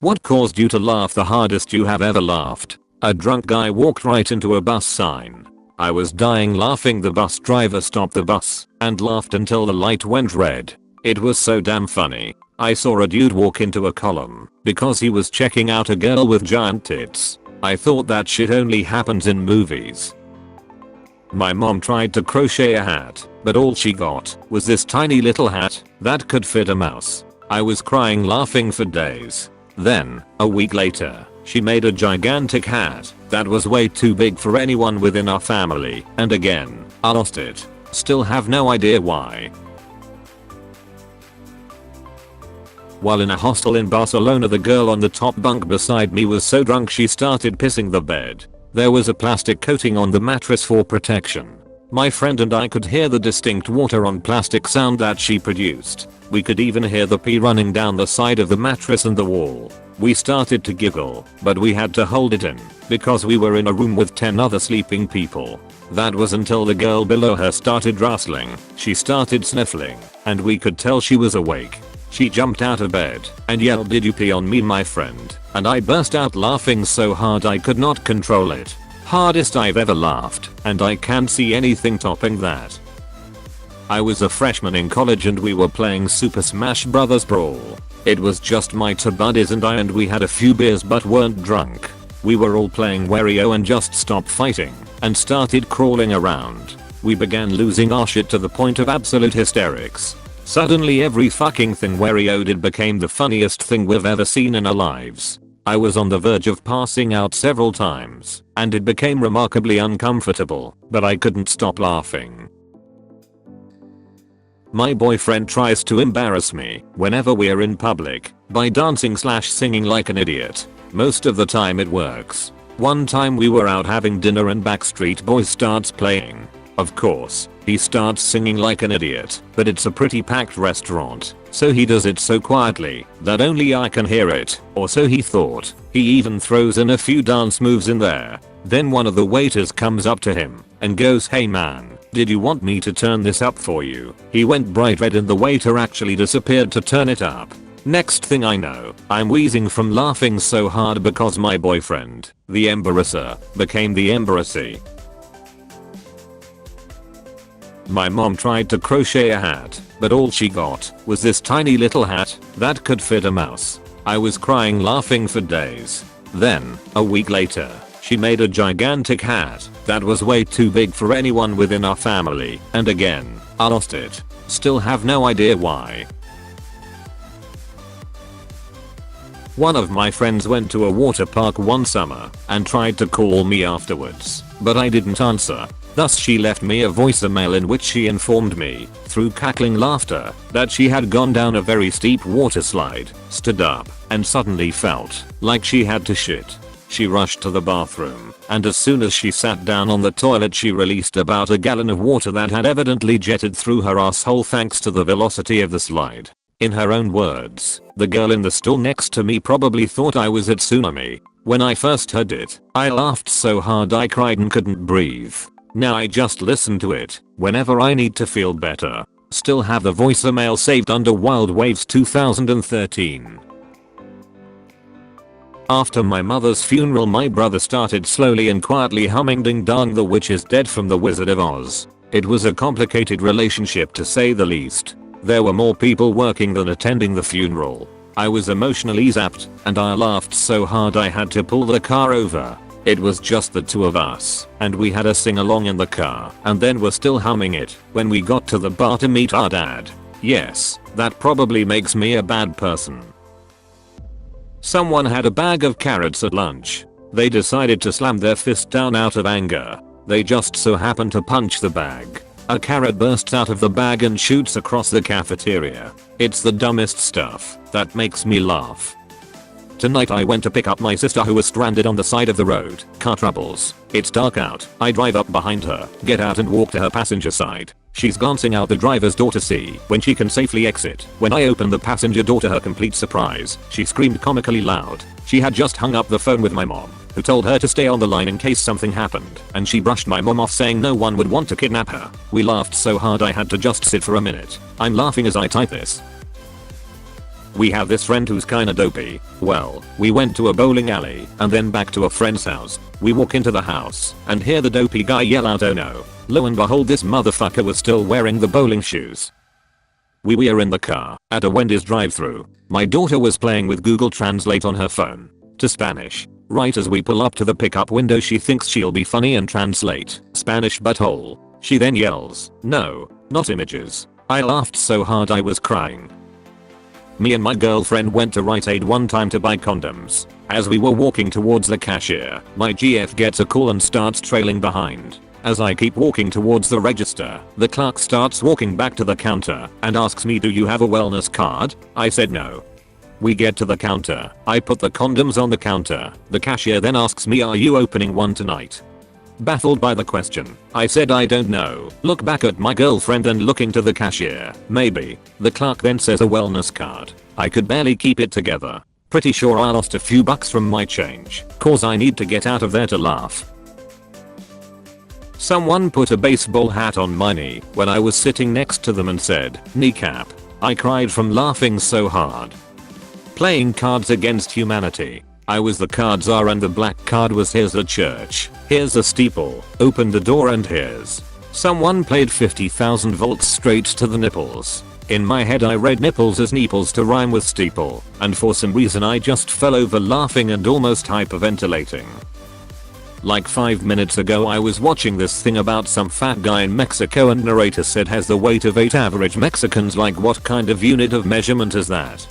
What caused you to laugh the hardest you have ever laughed? A drunk guy walked right into a bus sign. I was dying laughing. The bus driver stopped the bus and laughed until the light went red. It was so damn funny. I saw a dude walk into a column because he was checking out a girl with giant tits. I thought that shit only happens in movies. My mom tried to crochet a hat, but all she got was this tiny little hat that could fit a mouse. I was crying laughing for days. Then, a week later, she made a gigantic hat that was way too big for anyone within our family, and again, I lost it. Still have no idea why. While in a hostel in Barcelona, the girl on the top bunk beside me was so drunk she started pissing the bed. There was a plastic coating on the mattress for protection. My friend and I could hear the distinct water on plastic sound that she produced. We could even hear the pee running down the side of the mattress and the wall. We started to giggle, but we had to hold it in because we were in a room with 10 other sleeping people. That was until the girl below her started rustling. She started sniffling, and we could tell she was awake. She jumped out of bed and yelled, "Did you pee on me, my friend?" And I burst out laughing so hard I could not control it. Hardest I've ever laughed, and I can't see anything topping that. I was a freshman in college and we were playing Super Smash Bros. Brawl. It was just my two buddies and I, and we had a few beers but weren't drunk. We were all playing Wario and just stopped fighting and started crawling around. We began losing our shit to the point of absolute hysterics. Suddenly every fucking thing Wario did became the funniest thing we've ever seen in our lives. I was on the verge of passing out several times, and it became remarkably uncomfortable, but I couldn't stop laughing. My boyfriend tries to embarrass me whenever we're in public by dancing/singing like an idiot. Most of the time it works. One time we were out having dinner and Backstreet Boys starts playing. Of course, he starts singing like an idiot, but it's a pretty packed restaurant, so he does it so quietly that only I can hear it, or so he thought. He even throws in a few dance moves in there. Then one of the waiters comes up to him and goes, "Hey man, did you want me to turn this up for you?" He went bright red and the waiter actually disappeared to turn it up. Next thing I know, I'm wheezing from laughing so hard because my boyfriend, the embarrasser, became the embarrassee. My mom tried to crochet a hat, but all she got was this tiny little hat that could fit a mouse. I was crying laughing for days. Then, a week later, she made a gigantic hat that was way too big for anyone within our family, and again, I lost it. Still have no idea why. One of my friends went to a water park one summer and tried to call me afterwards, but I didn't answer. Thus she left me a voicemail in which she informed me, through cackling laughter, that she had gone down a very steep water slide, stood up, and suddenly felt like she had to shit. She rushed to the bathroom, and as soon as she sat down on the toilet she released about a gallon of water that had evidently jetted through her asshole thanks to the velocity of the slide. In her own words, the girl in the stall next to me probably thought I was at tsunami. When I first heard it, I laughed so hard I cried and couldn't breathe. Now I just listen to it whenever I need to feel better. Still have the voicemail saved under Wild Waves 2013. After my mother's funeral, my brother started slowly and quietly humming "Ding Dong the Witch is Dead" from The Wizard of Oz. It was a complicated relationship to say the least. There were more people working than attending the funeral. I was emotionally zapped, and I laughed so hard I had to pull the car over. It was just the two of us, and we had a sing-along in the car, and then were still humming it when we got to the bar to meet our dad. Yes, that probably makes me a bad person. Someone had a bag of carrots at lunch. They decided to slam their fist down out of anger. They just so happened to punch the bag. A carrot bursts out of the bag and shoots across the cafeteria. It's the dumbest stuff that makes me laugh. Tonight I went to pick up my sister who was stranded on the side of the road. Car troubles. It's dark out. I drive up behind her, get out and walk to her passenger side. She's glancing out the driver's door to see when she can safely exit. When I opened the passenger door, to her complete surprise, she screamed comically loud. She had just hung up the phone with my mom, who told her to stay on the line in case something happened, and she brushed my mom off saying no one would want to kidnap her. We laughed so hard I had to just sit for a minute. I'm laughing as I type this. We have this friend who's kinda dopey. Well, we went to a bowling alley and then back to a friend's house. We walk into the house and hear the dopey guy yell out, "Oh no." Lo and behold, this motherfucker was still wearing the bowling shoes. We were in the car at a Wendy's drive-thru. My daughter was playing with Google Translate on her phone to Spanish. Right as we pull up to the pickup window, she thinks she'll be funny and translate Spanish butthole. She then yells, "No, not images." I laughed so hard I was crying. Me and my girlfriend went to Rite Aid one time to buy condoms. As we were walking towards the cashier, my GF gets a call and starts trailing behind. As I keep walking towards the register, the clerk starts walking back to the counter and asks me, "Do you have a wellness card?" I said no. We get to the counter. I put the condoms on the counter. The cashier then asks me, "Are you opening one tonight?" Baffled by the question, I said I don't know. Look back at my girlfriend and looking to the cashier. Maybe. The clerk then says a wellness card. I could barely keep it together. Pretty sure I lost a few bucks from my change, cause I need to get out of there to laugh. Someone put a baseball hat on my knee when I was sitting next to them and said, "Kneecap." I cried from laughing so hard. Playing Cards Against Humanity. I was the card czar and the black card was "Here's a church, here's a steeple, open the door and here's." Someone played 50,000 volts straight to the nipples. In my head I read nipples as neeples to rhyme with steeple, and for some reason I just fell over laughing and almost hyperventilating. Like 5 minutes ago I was watching this thing about some fat guy in Mexico and narrator said has the weight of 8 average Mexicans. Like, what kind of unit of measurement is that?